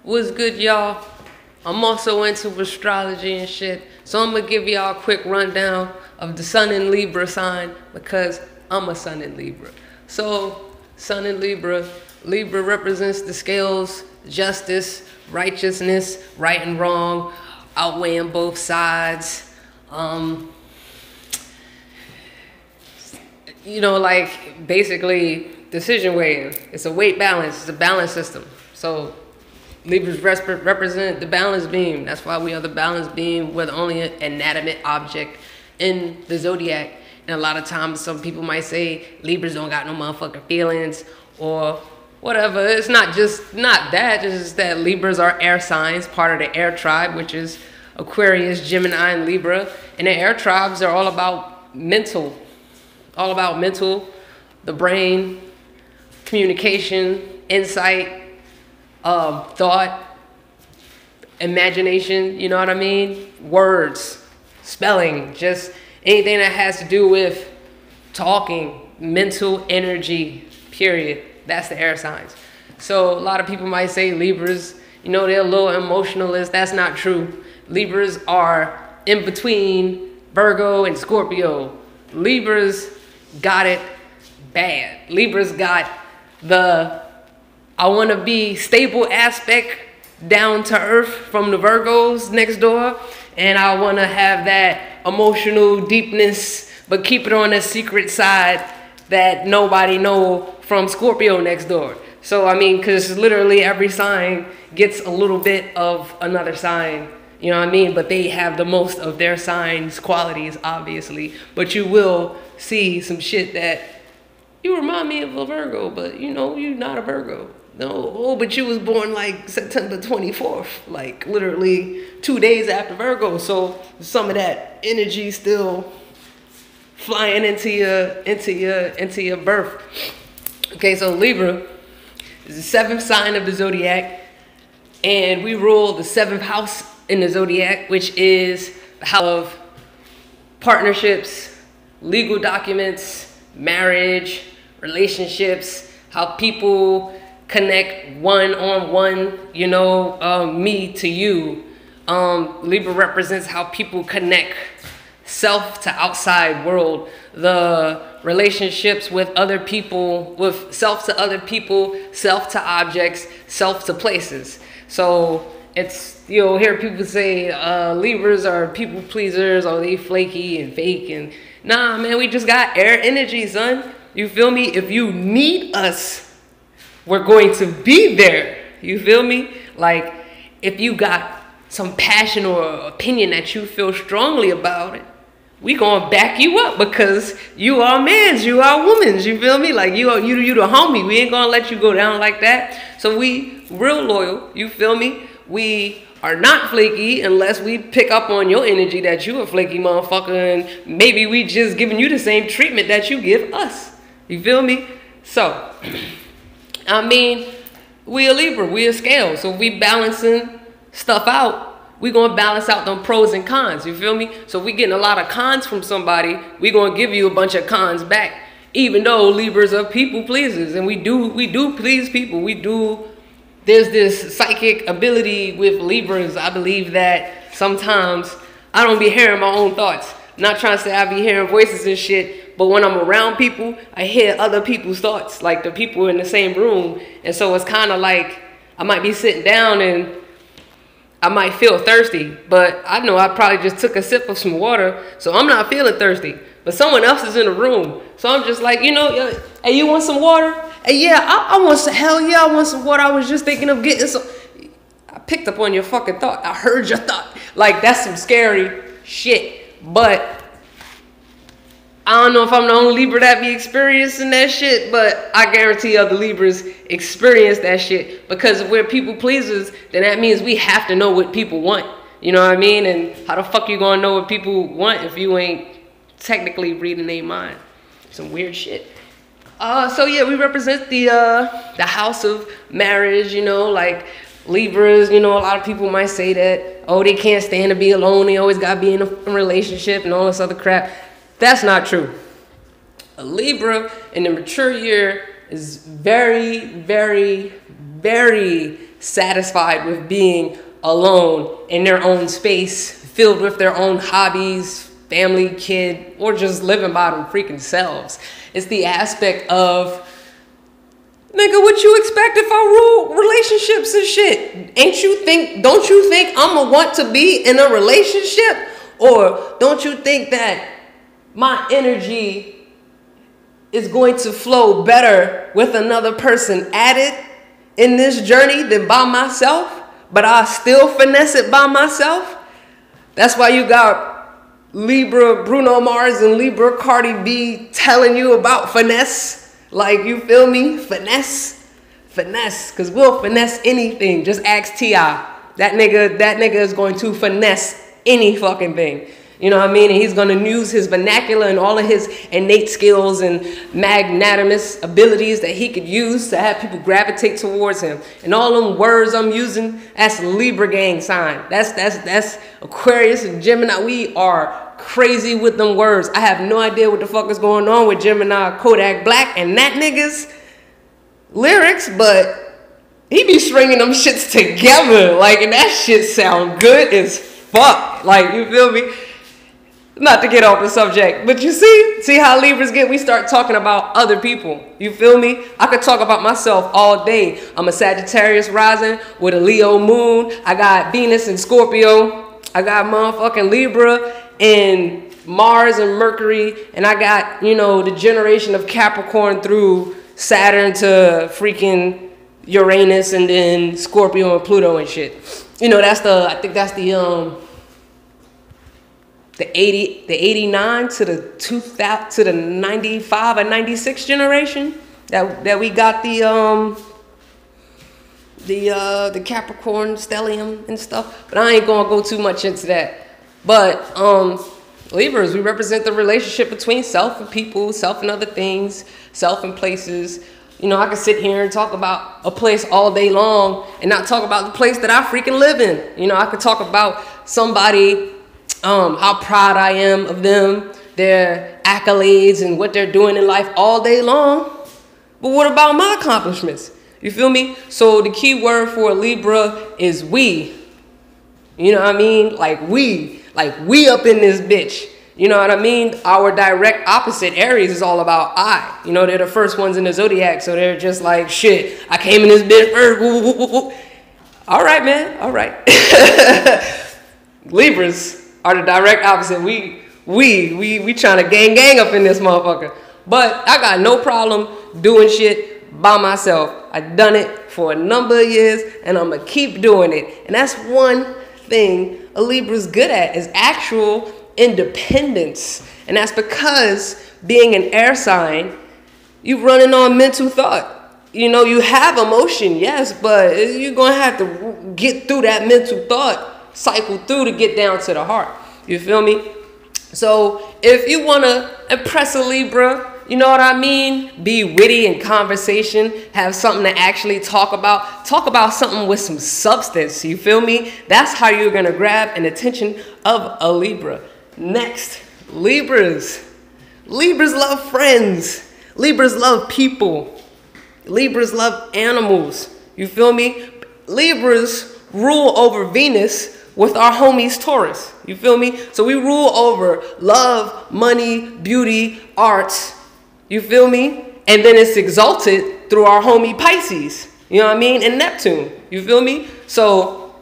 What's good, y'all? I'm also into astrology and shit, so I'm gonna give y'all a quick rundown of the Sun in Libra sign because I'm a Sun in Libra. So, Sun in Libra, Libra represents the scales, justice, righteousness, right and wrong, outweighing both sides. You know, like basically decision weighing. It's a weight balance. It's a balance system. So Libras represent the balance beam. That's why we are the balance beam. We're the only inanimate object in the zodiac. And a lot of times some people might say Libras don't got no motherfucking feelings or whatever. It's not that. It's just that Libras are air signs, part of the air tribe, which is Aquarius, Gemini, and Libra. And the air tribes are all about mental. All about mental, the brain, communication, insight, thought, imagination, you know what I mean? Words, spelling, just anything that has to do with talking, mental energy, period. That's the air signs. So a lot of people might say Libras, you know, they're a little emotionalist. That's not true. Libras are in between Virgo and Scorpio. Libras got it bad. Libras got the I want to be stable aspect down to earth from the Virgos next door, and I want to have that emotional deepness but keep it on a secret side that nobody know from Scorpio next door. So I mean, because literally every sign gets a little bit of another sign, you know what I mean? But they have the most of their signs qualities, obviously. But you will see some shit that you remind me of a Virgo, but you know, you're not a Virgo. No, oh, but you was born like September 24th, like literally 2 days after Virgo. So some of that energy still flying into your birth. Okay, so Libra is the 7th sign of the zodiac, and we rule the 7th house in the zodiac, which is the house of partnerships, legal documents, marriage, relationships, how people connect one-on-one, you know, me to you. Libra represents how people connect self to outside world, the relationships with other people, with self to other people, self to objects, self to places. So it's, you'll hear people say Libras are people pleasers, or they flaky and fake, and nah, man, we just got air energy, son. You feel me? If you need us, we're going to be there. You feel me? Like, if you got some passion or opinion that you feel strongly about it, we gonna back you up because you are mans, you are womans. You feel me? Like you the homie. We ain't gonna let you go down like that. So we real loyal. You feel me? We are not flaky unless we pick up on your energy that you a flaky motherfucker, and maybe we just giving you the same treatment that you give us. You feel me? So, I mean, we a Libra, we a scale. So we balancing stuff out. We gonna balance out them pros and cons. You feel me? So if we getting a lot of cons from somebody, we gonna give you a bunch of cons back. Even though Libras are people pleasers, and we do please people. There's this psychic ability with Libras. I believe that sometimes I don't be hearing my own thoughts. I'm not trying to say I be hearing voices and shit, but when I'm around people, I hear other people's thoughts, like the people in the same room. And so it's kind of like I might be sitting down and I might feel thirsty, but I know I probably just took a sip of some water, so I'm not feeling thirsty. But someone else is in the room, so I'm just like, you know, hey, you want some water? Hey, yeah, I want some, hell yeah, I want some water. I was just thinking of getting some. I picked up on your fucking thought. I heard your thought. Like, that's some scary shit. But I don't know if I'm the only Libra that be experiencing that shit, but I guarantee other Libras experience that shit. Because if we're people pleasers, then that means we have to know what people want. You know what I mean? And how the fuck you gonna know what people want if you ain't technically reading their mind? Some weird shit. So yeah, we represent the house of marriage, you know, like Libras, you know, a lot of people might say that, oh, they can't stand to be alone, they always gotta be in a relationship and all this other crap. That's not true. A Libra in the mature year is very, very, very satisfied with being alone in their own space, filled with their own hobbies, family, kid, or just living by them freaking selves. It's the aspect of, nigga, what you expect if I rule relationships and shit? Don't you think I'ma want to be in a relationship? Or don't you think that my energy is going to flow better with another person added in this journey than by myself? But I still finesse it by myself? That's why you got Libra Bruno Mars and Libra Cardi B telling you about finesse. Like, you feel me? Finesse. Because we'll finesse anything. Just ask T.I. That nigga is going to finesse any fucking thing. You know what I mean? And he's going to use his vernacular and all of his innate skills and magnanimous abilities that he could use to have people gravitate towards him. And all them words I'm using, that's Libra gang sign. That's Aquarius and Gemini. We are crazy with them words. I have no idea what the fuck is going on with Gemini, Kodak Black, and that nigga's lyrics, but he be stringing them shits together. Like, and that shit sound good as fuck. Like, you feel me? Not to get off the subject, but you see how Libras get? We start talking about other people. You feel me? I could talk about myself all day. I'm a Sagittarius rising with a Leo moon. I got Venus and Scorpio. I got motherfucking Libra and Mars and Mercury. And I got, you know, the generation of Capricorn through Saturn to freaking Uranus and then Scorpio and Pluto and shit. You know, I think that's the 89 to the 2000 to the 95 or 96 generation that we got the Capricorn stellium and stuff. But I ain't gonna go too much into that. But Libras, we represent the relationship between self and people, self and other things, self and places. You know, I could sit here and talk about a place all day long and not talk about the place that I freaking live in. You know, I could talk about somebody, how proud I am of them, their accolades and what they're doing in life all day long. But what about my accomplishments? You feel me? So the key word for Libra is we. You know what I mean? Like we up in this bitch. You know what I mean? Our direct opposite, Aries, is all about I. You know, they're the first ones in the zodiac, so they're just like, shit, I came in this bitch first. Woo, woo, woo, woo. All right, man. All right. Libras are the direct opposite. We trying to gang up in this motherfucker. But I got no problem doing shit by myself. I've done it for a number of years, and I'm gonna keep doing it. And that's one thing a Libra's good at, is actual independence. And that's because being an air sign, you running on mental thought. You know, you have emotion, yes, but you're gonna have to get through that mental thought cycle through to get down to the heart. You feel me? So if you want to impress a Libra, you know what I mean? Be witty in conversation, have something to actually talk about something with some substance. You feel me? That's how you're going to grab an attention of a Libra. Next, Libras. Libras love friends. Libras love people. Libras love animals. You feel me? Libras rule over Venus with our homies Taurus. You feel me? So we rule over love, money, beauty, arts. You feel me? And then it's exalted through our homie Pisces. You know what I mean? And Neptune. You feel me? So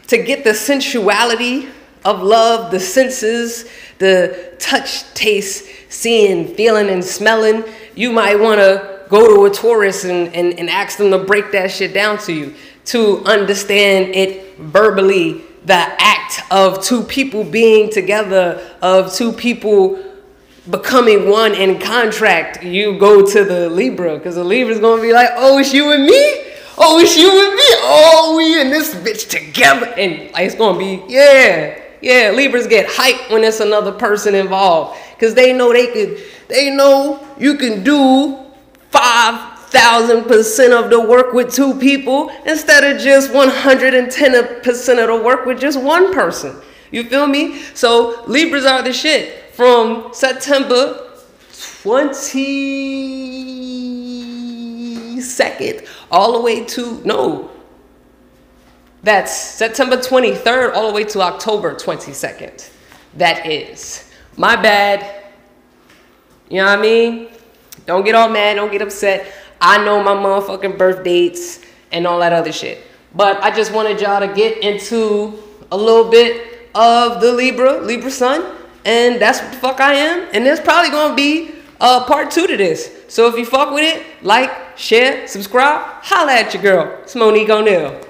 to get the sensuality of love, the senses, the touch, taste, seeing, feeling, and smelling, you might want to go to a Taurus and ask them to break that shit down to you, to understand it verbally, the act of two people being together, of two people becoming one in contract. You go to the Libra, because the Libra's going to be like, oh, it's you and me? Oh, it's you and me? Oh, we in this bitch together. And it's going to be, yeah, Libras get hyped when there's another person involved, because they know you can do 5,000% of the work with two people instead of just 110% of the work with just one person. You feel me? So Libras are the shit. From September 27th 22nd all the way to, no, that's September 23rd all the way to October 22nd. That is. My bad. You know what I mean? Don't get all mad. Don't get upset. I know my motherfucking birth dates and all that other shit. But I just wanted y'all to get into a little bit of the Libra Sun. And that's what the fuck I am. And there's probably going to be part 2 to this. So if you fuck with it, like, share, subscribe, holla at your girl. It's Monique O'Neal.